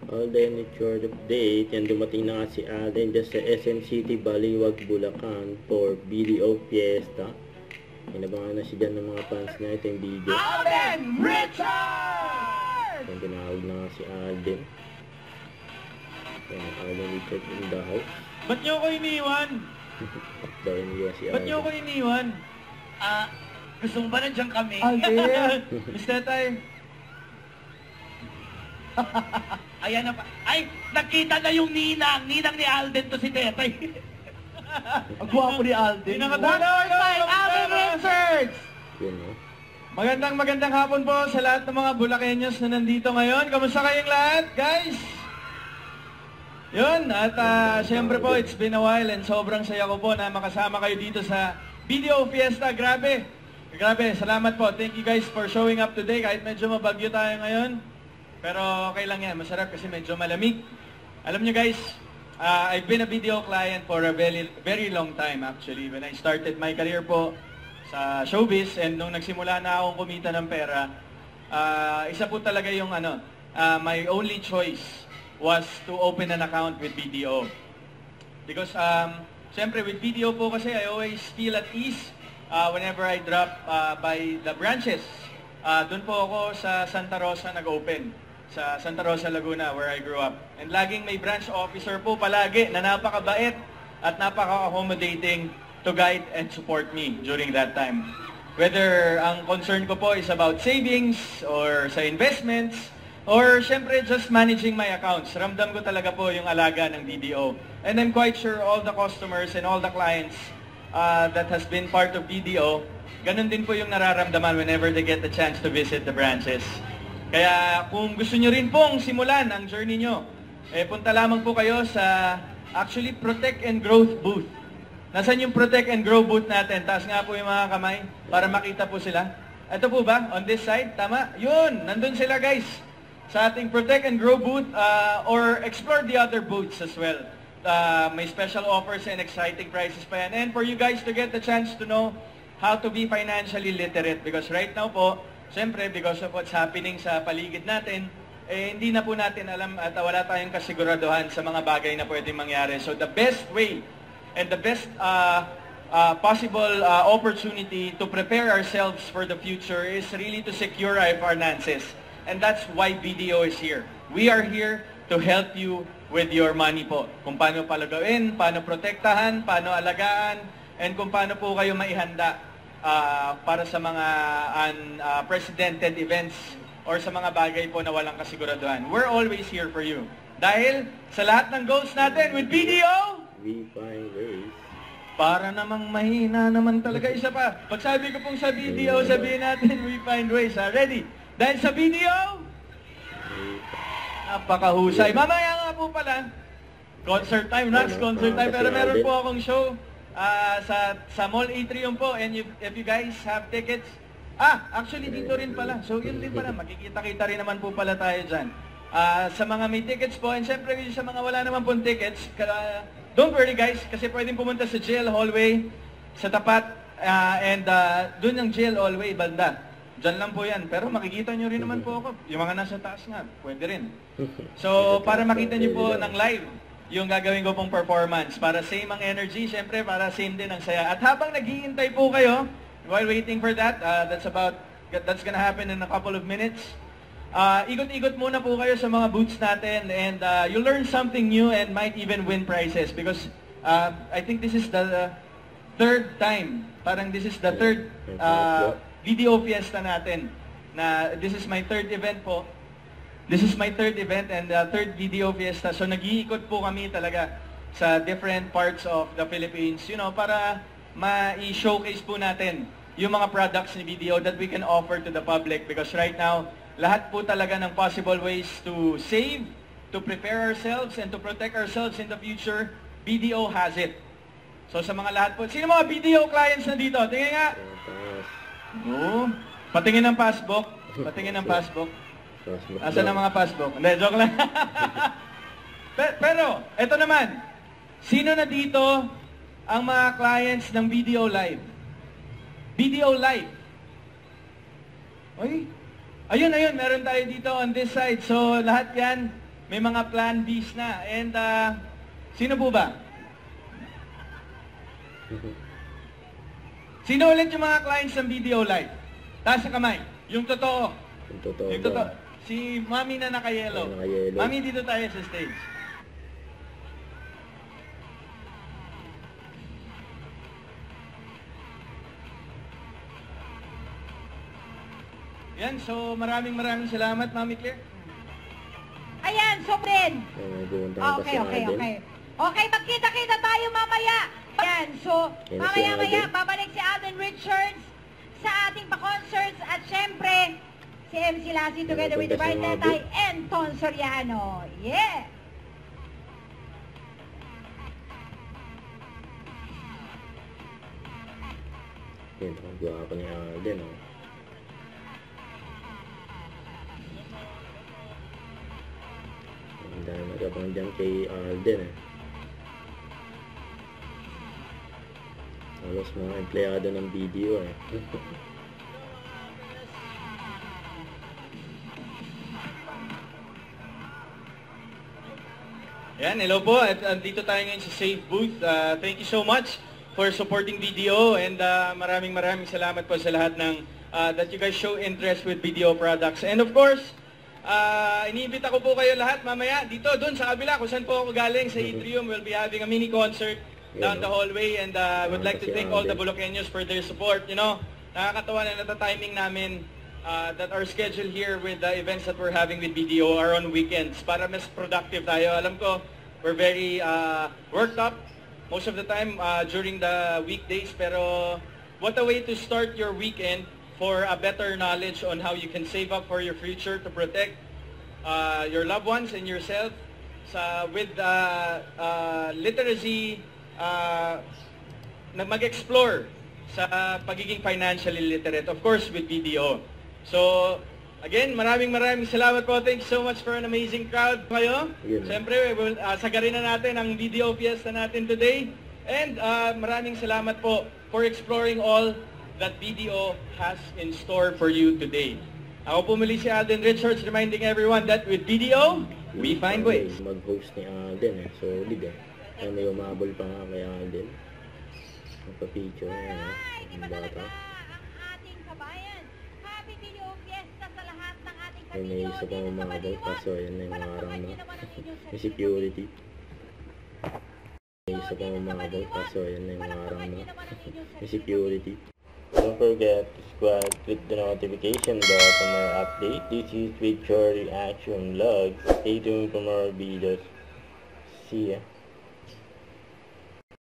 Alden, it's your update. Yan, dumating na nga si Alden dyan sa SM City, Baliwag, Bulacan for BDO Fiesta. Inabangan na siya dyan ng mga fans niya. Ito yung video. Alden Richard! Yan, tinawag na nga si Alden. Yan, Alden Richard in the house. Ba't niyo ko iniwan? Dahil niya si Ba't niyo Alden. ko iniwan? Gusto mo ba nandiyan kami? Alden! Miss Tetay. Ayan na pa. Ay, nakita na yung ninang. Ninang ni Alden to si Tetay. Ang gwapo ni Alden. Alden Richards! Yan, no? Magandang hapon po sa lahat ng mga Bulakenyos na nandito ngayon. Kamusta kayong lahat, guys? Yun, at syempre po, it's been a while and sobrang saya ko po na makasama kayo dito sa BDO Fiesta. Grabe, salamat po. Thank you guys for showing up today kahit medyo mabagyo tayo ngayon. Pero okay lang yan, masarap kasi medyo malamig. Alam nyo guys, I've been a BDO client for a very long time actually. When I started my career po sa showbiz and nung nagsimula na akong kumita ng pera, isa po talaga yung my only choice was to open an account with BDO. Because syempre with BDO po kasi I always feel at ease whenever I drop by the branches. Doon po ako sa Santa Rosa nag-open. Sa Santa Rosa, Laguna, where I grew up. And laging may branch officer po palagi na napakabait at napaka-accommodating to guide and support me during that time. Whether ang concern ko po is about savings or sa investments or syempre just managing my accounts. Ramdam ko talaga po yung alaga ng BDO. And I'm quite sure all the customers and all the clients that has been part of BDO, ganun din po yung nararamdaman whenever they get the chance to visit the branches. Kaya kung gusto nyo rin pong simulan ang journey nyo, punta lamang po kayo sa actually Protect and Growth booth. Nasaan yung Protect and Grow booth natin? Taas nga po yung mga kamay para makita po sila. Ito po ba? On this side? Tama? Yun! Nandun sila guys. Sa ating Protect and Grow booth or explore the other booths as well. May special offers and exciting prices pa yan. And for you guys to get the chance to know how to be financially literate. Because right now po, siyempre, because of what's happening sa paligid natin, hindi na po natin alam at wala tayong kasiguraduhan sa mga bagay na pwedeng mangyari. So the best way and the best possible opportunity to prepare ourselves for the future is really to secure our finances. And that's why BDO is here. We are here to help you with your money po. Kung paano palagawin, paano protektahan, paano alagaan, and kung paano po kayo maihanda para sa mga unprecedented events or sa mga bagay po na walang kasiguraduhan. We're always here for you. Dahil sa lahat ng goals natin with BDO, We find ways. para namang mahina naman talaga isa pa. Pag sabi ko pong sa BDO, sabihin natin, we find ways. Ready? Dahil sa BDO, napakahusay. Mamaya nga po pala, concert time, next concert time. Pero meron po akong show sa Mall Atrium po, and if you guys have tickets, actually dito rin pala, so yun din pala, makikita-kita rin naman po pala tayo dyan. Sa mga may tickets po, and syempre sa mga wala naman pong tickets, don't worry guys, kasi pwedeng pumunta sa jail hallway, sa tapat, and dun ang jail hallway, banda. Dyan lang po yan, pero makikita nyo rin naman po ako, yung mga nasa taas nga, pwede rin. So, para makita nyo po ng live, yung gagawin ko pong performance. Para same ang energy, syempre para same din ang saya. At habang naghihintay po kayo, while waiting for that, that's gonna happen in a couple of minutes. Ikot-ikot muna po kayo sa mga booths natin and you'll learn something new and might even win prizes because I think this is the third time. Parang this is the third BDO Fiesta natin. Na this is my third event po. This is my third event and third BDO Fiesta. So nag-iikot po kami talaga sa different parts of the Philippines, para ma-showcase po natin yung mga products ni BDO that we can offer to the public because right now, lahat po talaga ng possible ways to save, to prepare ourselves, and to protect ourselves in the future, BDO has it. So sa mga lahat po, sino mga BDO clients na dito? Tingin nga. No. Patingin ng passbook. Patingin ng passbook. Asan ang mga passbook? Hindi, joke lang. Pero, eto naman. Sino na dito ang mga clients ng BDO Live? BDO Live. Ayun, meron tayo dito on this side. So, lahat yan, may mga plan Bs na. And sino po ba? Sino ulit yung mga clients ng Video Live? Taas sa kamay. Yung totoo. Yung totoo Yung totoo. Si Mami na naka-yellow. Naka-yellow. Mami, dito tayo sa stage. Yan, so maraming salamat, Mami Claire. Ayan, Sobren. Okay. Okay, magkita-kita tayo mamaya. Ayan, so Yan si mamaya-maya Alden. babalik si Alden Richards sa ating pa-concerts at syempre si MC Lassie together with the Bright Tetay and Ton Soriano. Yeah! Yan, ang gwapo ni Alden, oh. Ang dami magabang dyan kay Alden, eh. Halos mga empleyado ng video, eh. Yan, hello po. At dito tayo ngayon sa Safe Booth. Thank you so much for supporting BDO and maraming salamat po sa lahat ng that you guys show interest with BDO products. And of course, iniimbita ko po kayo lahat mamaya dito, doon sa kabila, kung saan po ako galing sa Atrium. We'll be having a mini concert down the hallway and I would like to thank all the Bulakeños for their support. You know, nakakatawa na nata-timing namin that our schedule here with the events that we're having with BDO are on weekends para mas productive tayo. Alam ko, we're very worked up most of the time during the weekdays, pero what a way to start your weekend for a better knowledge on how you can save up for your future to protect your loved ones and yourself with literacy, mag-explore sa pagiging financially literate, of course with BDO. So, again, maraming salamat po. Thanks so much for an amazing crowd kayo. Siyempre, sagarin na natin ang BDO Fiesta natin today. And maraming salamat po for exploring all that BDO has in store for you today. Ako po muli si Alden Richards, reminding everyone that with BDO, we find ways. Mag-host ni Alden, eh. Solid, eh. Ay, may umabol pa nga kay Alden. Magpa-picture, eh. Alright, iba Ang talaga bata. ang ating kabayan. Happy Video Fiesta sa lahat ng ating Ay, may isa pang umabol, kaso yun na yung harang na. May security. May isa pang umabol, kaso yun na yung harang na. May security. Don't forget to subscribe, click the notification bell for more update. This is Picture Reaction Vlog. Stay tuned for more videos. See ya.